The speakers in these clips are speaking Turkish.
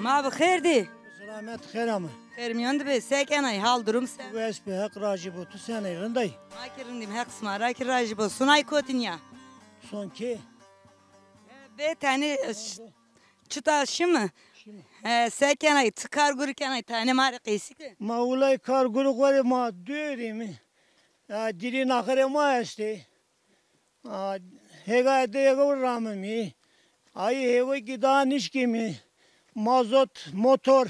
Ma bixirdi. Selamet xeramı. Kermiyon be sekenay hal durum sen. Bu espi hak racibu tu sen eyrindey. Ma kirindim hak smara ki rajibo sunay kotinya. Son ki. Be tane çıta şimdi. Sekenay tıkar gurkenay tane mari qisik. Ma ulay kar guruk var ma düğri mi? Dili nakare ma esti. Hega de hega ramı mi? Ayı hega gida nişki mi? Mazot, motor.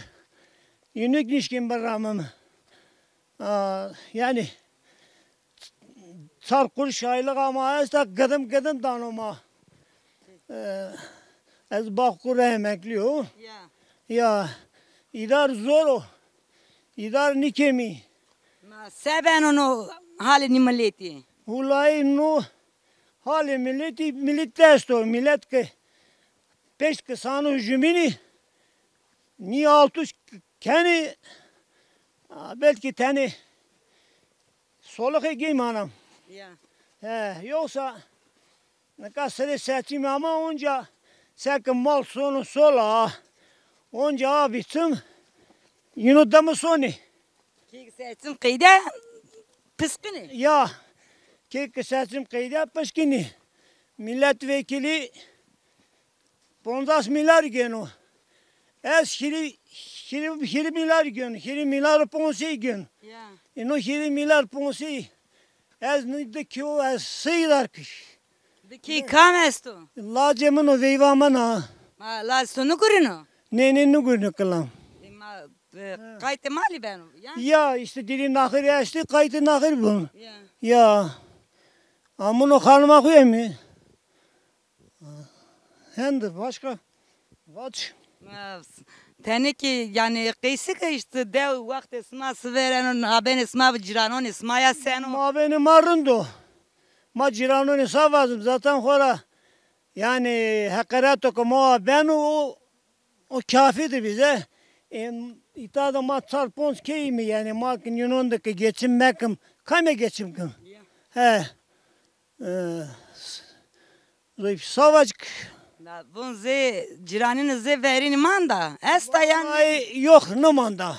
Yünük nişkin bir ramı mı? Yani sarkur şaylık ama esta gıdım gıdım danoma. Ez bakkur emekliyor. Ya idar zor o. İdar nikemi. Ma seben onu halini milleti. Ulay no hali milleti millet testo millet ke peş ke sanu jümini ni altuş kendi belki tane soluğu giymanam. Yoksa ne kadar seçim ama onca sakın mal sonu sola onca abitim yine mı sonu. Ki seçim kıyda pıskını. Ya ki seçim kıyda pıskını milletvekili 50 milyar geno. Ez hiri milyar gün, hiri milyar ponsi gün. İno hiri milyar ponsi. Ez nide ki o ez sıylar kış. Ki kam esto. La cemino veyvamana. Ma la sonu kurino. Ne gurnu kılam. Ma kayte mali ben. Ya işte dili nakır yaştı, kaydı nakır bu. Ya. Amuno kalmak yok mu? Hem de başka. Vaç. Tane ki yani kıysık işte dev vakti esması veren haben esma ciranon esmaya sen o. Ma benim marındo. Ma ciranon esavazım zaten hora. Yani hakaret okuma ben o kafidir bize. İtada ma çarpons keymi yani makin yunondaki geçim mekim. Kame geçim kim? Savacık. Bun ze ciranin ze verin manda. Esta yani. Yok numanda.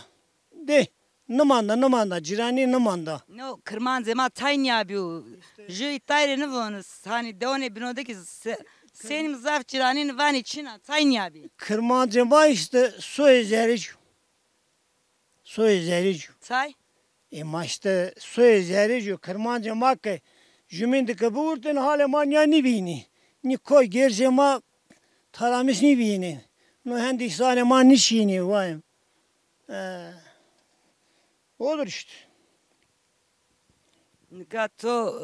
De numanda cirani numanda. No kırman zema tanya biu. Ju itayre ne bonus. Hani deone binodaki senin zaf ciranin van içina tanya bi. Kırmancıma işte su ezerici. Su ezerici. Tay. Ma işte su ezerici. Kırmancıma ki jümindeki bu urtun hale manya ni bini. Ni koy gercema taramis ni bini. No hendi sane man nişini vayım. Olur işte. Gato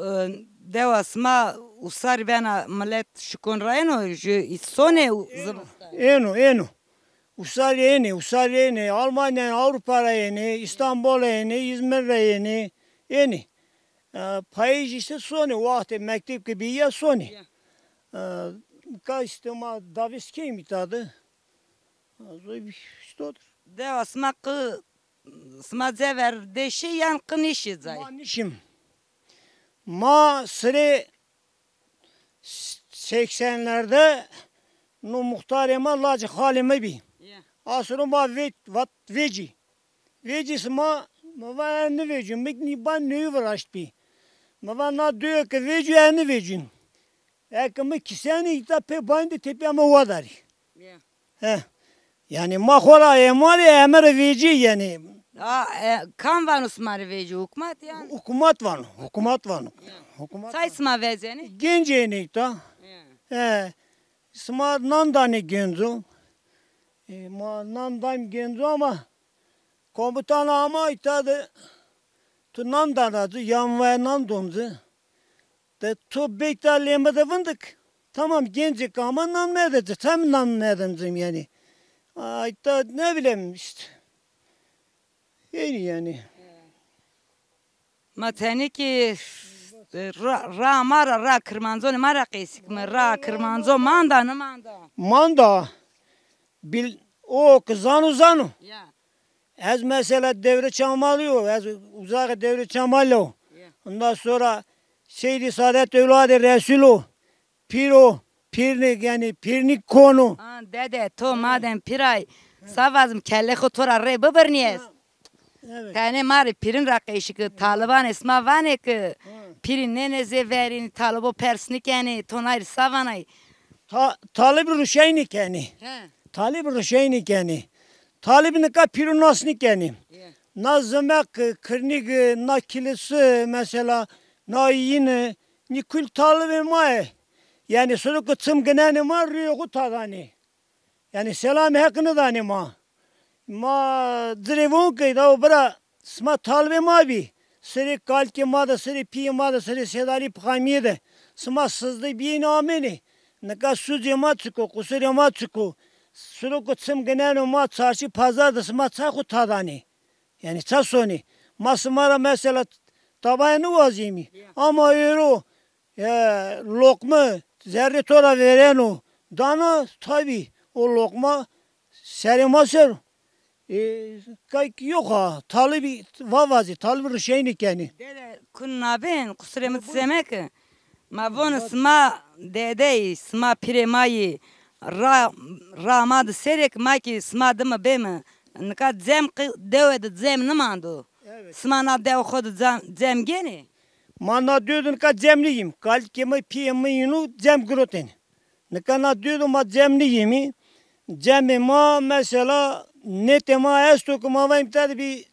devasma usar bana millet şukun rayno ju sone zıbısta. Eno. Usar yeni. Almanya, Avrupa'ya yeni. İstanbul'a yeni. İzmir'e yeni. Yeni. Payıç işte sonu. Vakti mektep gibi ya sonu. Kaçtı ma davis kim itadı? İşte odur. Devasma kı sma zever deşi yan kınışı zay. Manişim. Ma sıre 80'lerde no muhtarema lacı halime bi. Asırı ma veci. Vecisi ma var ne vecin. Mikni ban ne uğraştı bi. Ma var na diyor ki veci ne vecin. Ekimi kiseni ita pe bandi tepe ama vadari. Yani ma khora emari emir veci yani. Kan var usmar veci hükümet yani. Hükümet var. Saysma vezeni. Genceni ita. Smar nandani genzo. Ma nandam genzo ama komutan ama itadı. Tu nandanadı yanvaya nandondu. De tu beklerleyeme de vındık. Tamam gencik ama nan edeceğiz. Hem nan edeceğim yani. Ita ne bileyim işte. Yani. Mateni ki ra kırmanzo ne mara kesik mi ra kırmanzo manda ne manda. Manda bil o zanu. Ez mesela devre çamalıyor. Ez uzak devre çamalıyor. Ondan sonra Seydi Saadet Evladı Resulü Piro pirnik yani pirnik konu. Dede to madem piray Savazım kelle khotora re babarniyes. Evet. Tane mari pirin rakayışık Taliban esma vane ki pirin neneze verin Talibo persnik yani tonayr savanay. Talib Ruşeyni keni. Talib Ruşeyni keni. Talibini ka pirunasni keni. Na zemek kırnik na kilisi mesela na yine ni kül talibi mae. Yani sulu kıtsım gınani ma riyoku tadani. Yani selam hakkını dani ma. Ma drevon kay da obra sma talibi ma bi. Seri kalki ma da seri pi ma da seri sedali pkhamiye de. Sma sızdı bi nameni. Neka suzi ma çıko kusuri ma çıko. Sulu kıtsım gınani ma çarşı pazar da sma çaku tadani. Yani çasoni. Masmara mesela tabayını vazimi. Ama euro lokma zerre tora veren o. Dana tabi o lokma serima ser. Kayk yok ha. Talibi vavazi. Talibi şeyini kendi. Dede kun nabin kusuremit semek. Ma von sma dede sma piremayi ramad serek maki sma dama bema. Nka zem deved zem namando. Sma na dev khod zem gene. Mana diyordun ka zemliyim. Kalkemi piyemi yunu zem groten. Nekana diyordum ma zemliyim. Cemi ma mesela ne tema esto kuma vayim tadı bir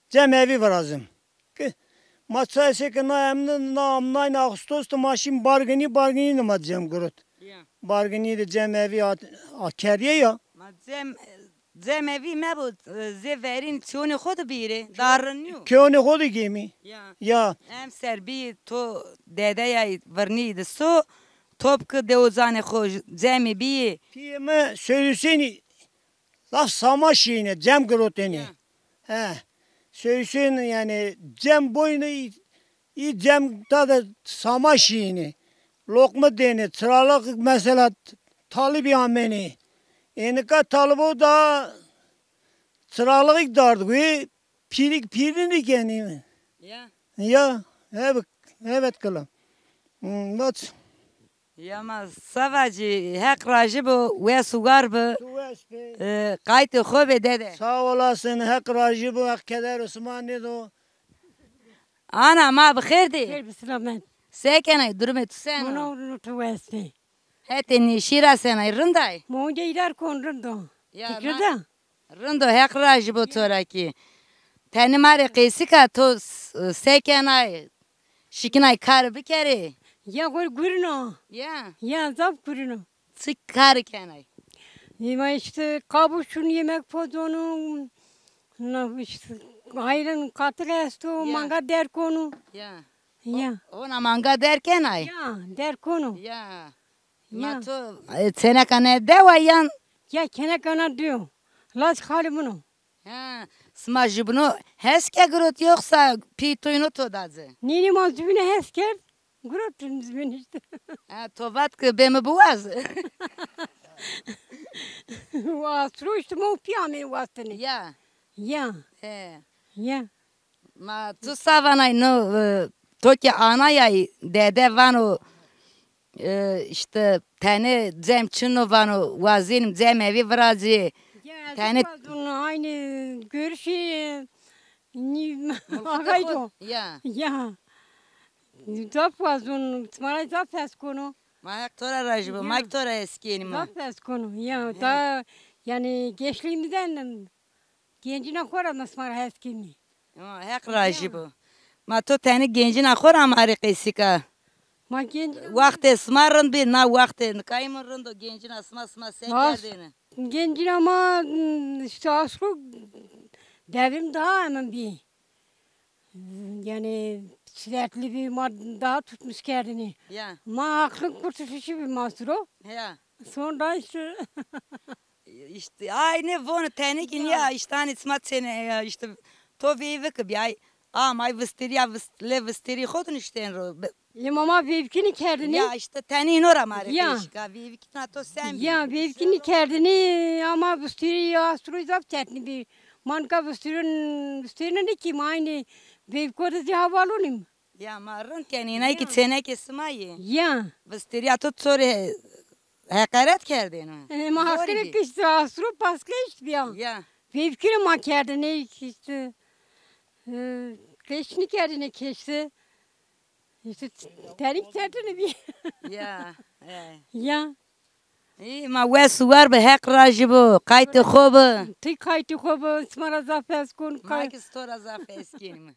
cem evi var azım. Maça seke na emne na amnay na Ağustos da maşin bargani ma cem grot. Bargani de cem evi akeriye ya. Ma zem evi me bu zeverin çoni khod bire darınyo. Köyne kodu gemi. Ya. Em serbi to dede ya varni de so topkı de ozane khoj zemi bi. Piyeme söyleseni laf samaşine cem groteni. He. Söylesen yani cem boyunu iyi cem tadı samaşine. Lokma dene çıralık mesela talibi ameni. Enika talibo da çıralık iktidardı ve pirini kendi. Ya evet kılam. Bak. Yama savacı hak racı bu ve sugar bu kayıtı khobe dede. Sağ olasın hak racı bu hak keder Osmanlı do. Ana ma bkhirdi. Gel bismillah. Sekenay durumet sen. Mono tuwesti. Heteni şira senay rınday. Monja idar konrundo. Ya Tikrida. Rındo hak racı bu toraki. Teni mare qisika to sekenay şikinay kar bikeri. Ya gol gurino. Ya zap gurino. Sık kar kenay. Yema işte kabuşun yemek pozonu. Na işte hayran katresto manga der konu. Ya. Ona manga derken ay. Ya der konu. Ya. Mato sene kane devayan. Ya kene kana diyor. Las khali bunu. Ha. Smajı bunu heske grot yoksa pitoyunu todazı. Nini mazbine hesker. Grotun zbin işte. Ha tovat ki bemi buaz. Vastro işte mo piyame vastını. Ya. Ya. Ya. Ma tu savanay no toki anayay dede vano işte tane zem çino vano vazinim zem evi vrazı. Tane aynı görüşü ni agaydo. Ya. Zap vazun tmara zap fes konu. Mak tora rajbo, mak tora eskiyeni ma. Zap fes konu. Ya da yani gençliğimden gencine koran tmara eskini. Hak rajbo. Ma to tane gencin akhor amari qisika. Ma genç Vaqt esmarın bir na vaqt kaymırın do gencin asma sen geldin. Gencin ama işte aslı devim daha hemen bir yani sürekli bir daha tutmuş kendini. Ma aklın kurtuluşu bir masro. Sonra işte aynı bunu tenikin ya işte hani smat sene işte to vivik bir ay ay vestiri khodun işte ro. Ya mama vivkini kendini. Ya işte tenin ora mare keşka vivkina to sen. Ya vivkini kendini ama vestiri astro zap çetni bir manka vestirin ne ki aynı vivkoda cevabalonim. Ya marın kenine ki sene kesmayı. Ya. Vestiri to tsore hakaret kerdin mi? ما حقیقی Zor کشت آسرو پس کشت بیام Ya. فکر ما کرده نه کشت کشت نکرده نه کشت işte terik tertini bir Ya. ya İyi ma ve suvar be hak rajibu kayıt خوب تی کایتی خوب اسمارا زافس کن ما ki stora za feskin mi?